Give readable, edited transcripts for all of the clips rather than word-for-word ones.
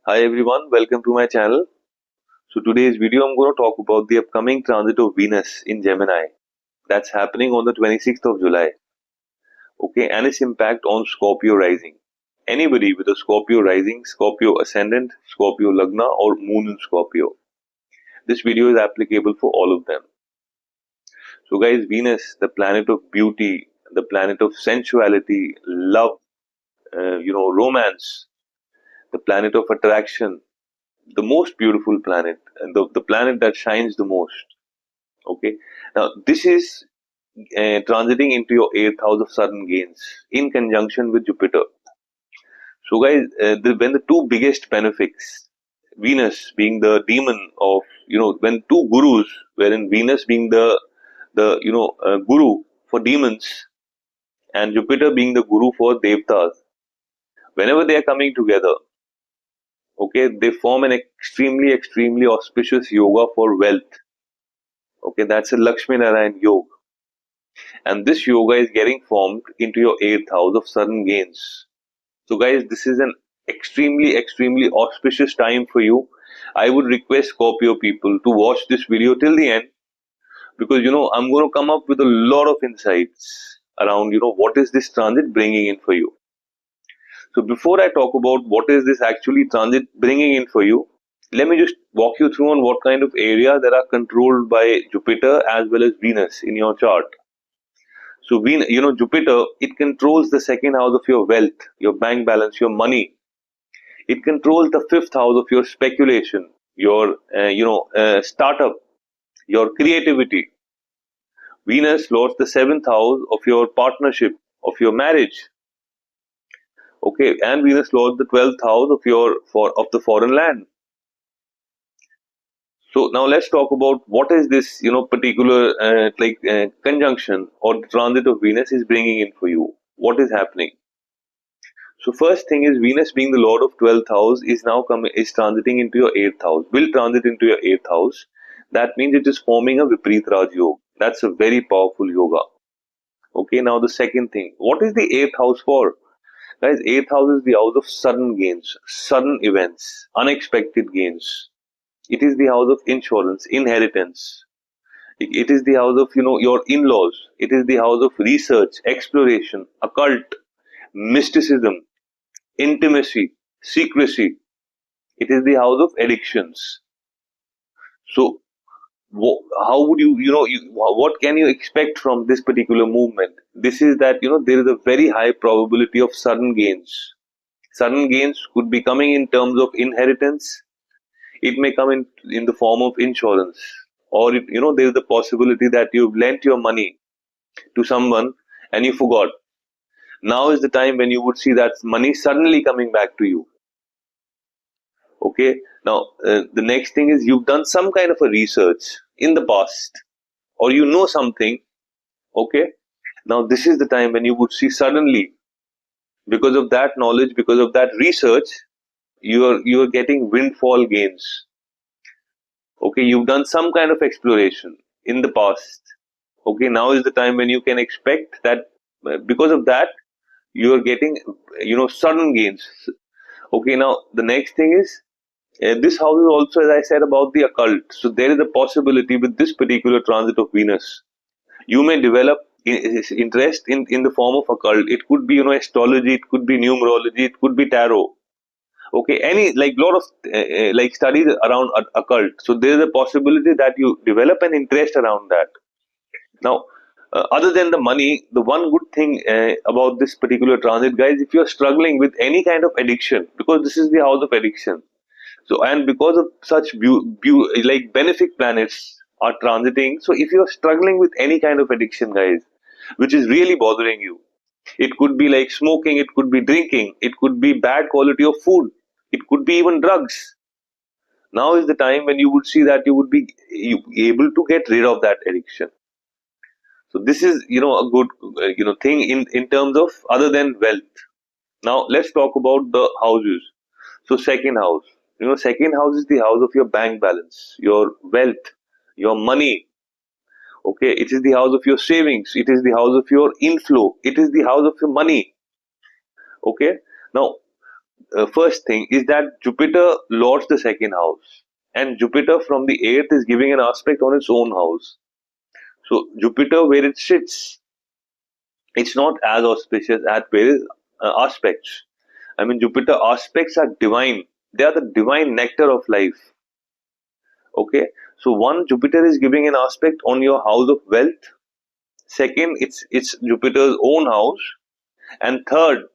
Hi everyone, welcome to my channel. So today's video I'm going to talk about the upcoming transit of Venus in Gemini. That's happening on the 26th of July. Okay, and its impact on Scorpio rising. Anybody with a Scorpio rising, Scorpio ascendant, Scorpio Lagna or Moon in Scorpio. This video is applicable for all of them. So guys, Venus, the planet of beauty, the planet of sensuality, love, romance, the planet of attraction, the most beautiful planet, and the planet that shines the most. Okay, now this is transiting into your 8th house of sudden gains in conjunction with Jupiter. So, guys, when the two biggest benefics, Venus being the demon of, when two gurus, wherein Venus being the guru for demons and Jupiter being the guru for devtas, whenever they are coming together, okay, they form an extremely auspicious yoga for wealth. Okay, that's a Lakshmi Narayan yoga. And this yoga is getting formed into your 8th house of sudden gains. So guys, this is an extremely auspicious time for you. I would request Scorpio people to watch this video till the end, because I'm going to come up with a lot of insights around what is this transit bringing in for you. So before I talk about what is this actually transit bringing in for you, let me just walk you through on what kind of areas that are controlled by Jupiter as well as Venus in your chart. So Jupiter, it controls the second house of your wealth, your bank balance, your money. It controls the 5th house of your speculation, your startup, your creativity. Venus lords the 7th house of your partnership, of your marriage. Okay, and Venus lords the 12th house of the foreign land. So now let's talk about what is this particular conjunction or transit of Venus is bringing in for you. What is happening? So first thing is Venus being the lord of 12th house is now transiting into your 8th house. Will transit into your 8th house. That means it is forming a Vipreet Raj Yoga. That's a very powerful yoga. Okay, now the second thing. What is the 8th house for? Guys, 8th house is the house of sudden gains, sudden events, unexpected gains. It is the house of insurance, inheritance. It is the house of your in-laws. It is the house of research, exploration, occult, mysticism, intimacy, secrecy. It is the house of addictions. So, how would what can you expect from this particular movement? This is that, there is a very high probability of sudden gains. Sudden gains could be coming in terms of inheritance. It may come in the form of insurance. Or, there is the possibility that you've lent your money to someone and you forgot. Now is the time when you would see that money suddenly coming back to you. Okay, now the next thing is you've done some kind of a research in the past, or something. Okay, now this is the time when you would see suddenly, because of that knowledge, because of that research, you are getting windfall gains. Okay, you've done some kind of exploration in the past. Okay, now is the time when you can expect that because of that you are getting sudden gains. Okay, now the next thing is this house is also, as I said, about the occult. So there is a possibility with this particular transit of Venus, you may develop interest in the form of occult. It could be astrology, it could be numerology, it could be tarot. Okay, any lot of studies around occult. So there is a possibility that you develop an interest around that. Now, other than the money, the one good thing about this particular transit, guys, if you're struggling with any kind of addiction, because this is the house of addiction. So, and because of such benefic planets are transiting, so if you're struggling with any kind of addiction, guys, which is really bothering you, it could be like smoking, it could be drinking, it could be bad quality of food, it could be even drugs. Now is the time when you would see that you would be able to get rid of that addiction. So this is a good thing in terms of other than wealth. Now let's talk about the houses. So second house, second house is the house of your bank balance, your wealth, your money. Okay, it is the house of your savings, it is the house of your inflow, it is the house of your money. Okay, now first thing is that Jupiter lords the second house, and Jupiter from the 8th is giving an aspect on its own house. So Jupiter, where it sits, it's not as auspicious as where it aspects. I mean, Jupiter aspects are divine. They are the divine nectar of life. Okay, so one, Jupiter is giving an aspect on your house of wealth. Second, it's Jupiter's own house, and third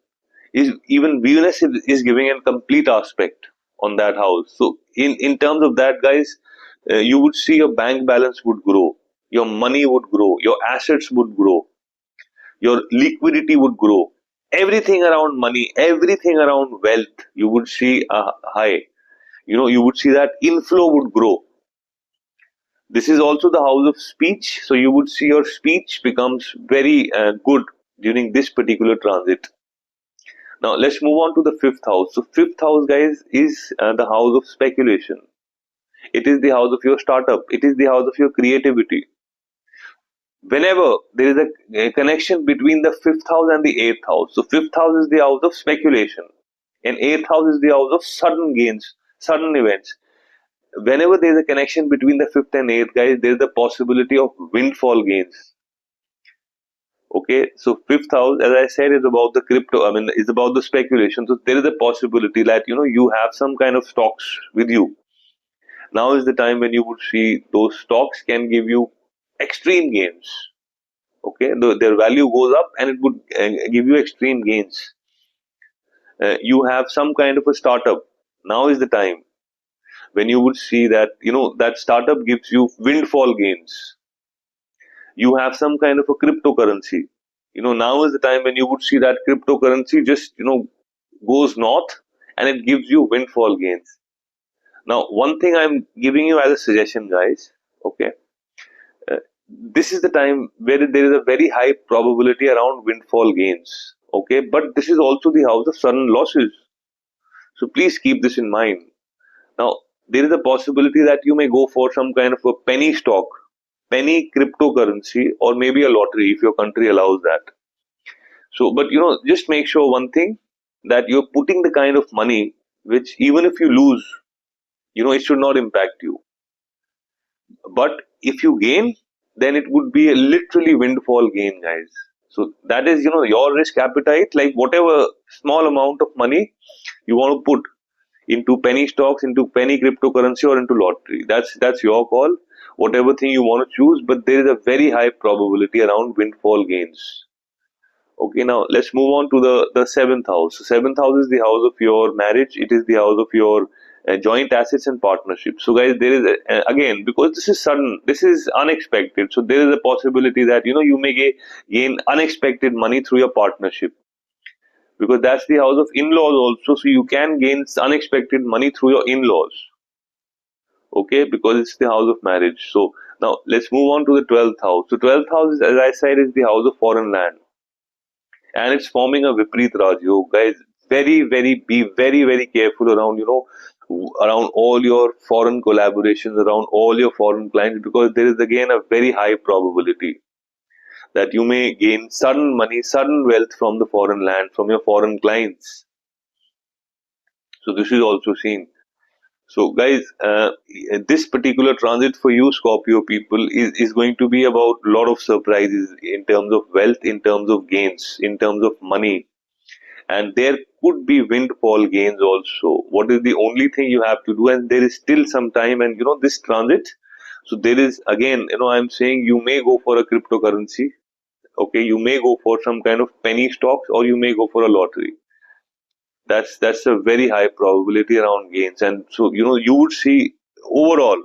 is even Venus is giving a complete aspect on that house. So in terms of that, guys, you would see your bank balance would grow, your money would grow, your assets would grow, your liquidity would grow. Everything around money, everything around wealth, you would see a high. You would see that inflow would grow. This is also the house of speech, so you would see your speech becomes very good during this particular transit. Now let's move on to the fifth house. So fifth house, guys, is the house of speculation. It is the house of your startup. It is the house of your creativity. Whenever there is a connection between the fifth house and the eighth house, so fifth house is the house of speculation, and eighth house is the house of sudden gains, sudden events. Whenever there is a connection between the fifth and eighth, guys, there is the possibility of windfall gains. Okay, so fifth house, as I said, is about the crypto. I mean, it's about the speculation. So there is a possibility that you have some kind of stocks with you. Now is the time when you would see those stocks can give you extreme gains. Okay, their value goes up and it would give you extreme gains. You have some kind of a startup. Now is the time when you would see that that startup gives you windfall gains. You have some kind of a cryptocurrency. Now is the time when you would see that cryptocurrency just goes north and it gives you windfall gains. Now one thing I'm giving you as a suggestion, guys, okay, this is the time where there is a very high probability around windfall gains. Okay, but this is also the house of sudden losses, so please keep this in mind. Now there is a possibility that you may go for some kind of a penny stock, penny cryptocurrency, or maybe a lottery if your country allows that. So, but just make sure one thing, that you're putting the kind of money which even if you lose, it should not impact you. But if you gain, then it would be a literally windfall gain, guys. So that is, your risk appetite, like whatever small amount of money you want to put into penny stocks, into penny cryptocurrency, or into lottery. That's your call. Whatever thing you want to choose, but there is a very high probability around windfall gains. Okay, now let's move on to the seventh house. Seventh house is the house of your marriage. It is the house of your joint assets and partnerships. So, guys, there is again, because this is sudden, this is unexpected. So there is a possibility that you may gain unexpected money through your partnership, because that's the house of in-laws also. So you can gain unexpected money through your in-laws. Okay, because it's the house of marriage. So now let's move on to the 12th house. So 12th house, as I said, is the house of foreign land, and it's forming a Vipreet Raj Yoga. Guys, be very careful around around all your foreign collaborations, around all your foreign clients, because there is again a very high probability that you may gain sudden money, sudden wealth from the foreign land, from your foreign clients. So this is also seen. So guys, this particular transit for you Scorpio people is going to be about a lot of surprises in terms of wealth, in terms of gains, in terms of money, and there could be windfall gains also. What is the only thing you have to do, and there is still some time, and this transit, so there is again, I'm saying you may go for a cryptocurrency. Okay, you may go for some kind of penny stocks, or you may go for a lottery. That's a very high probability around gains. And so you would see overall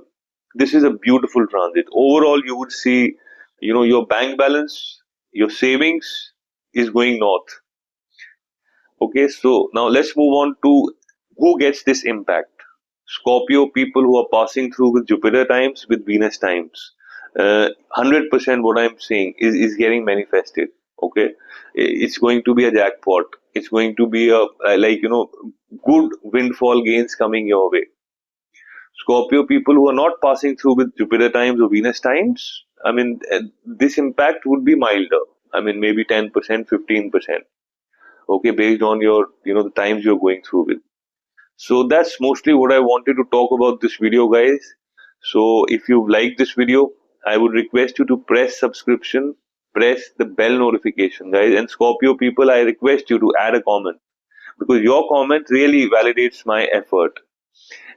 this is a beautiful transit. Overall you would see your bank balance, your savings is going north. Okay, so now let's move on to who gets this impact. Scorpio people who are passing through with Jupiter times, with Venus times. 100% what I'm saying is getting manifested. Okay, it's going to be a jackpot. It's going to be a good windfall gains coming your way. Scorpio people who are not passing through with Jupiter times or Venus times, I mean, this impact would be milder. I mean, maybe 10%, 15%. okay, based on your, the times you're going through with. So that's mostly what I wanted to talk about this video, guys. So if you like this video, I would request you to press subscription, press the bell notification, guys. And Scorpio people, I request you to add a comment, because your comment really validates my effort.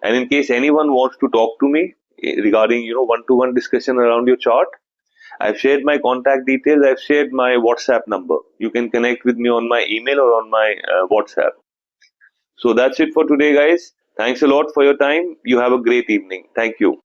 And in case anyone wants to talk to me regarding, one-to-one discussion around your chart, I've shared my contact details. I've shared my WhatsApp number. You can connect with me on my email or on my WhatsApp. So that's it for today, guys. Thanks a lot for your time. You have a great evening. Thank you.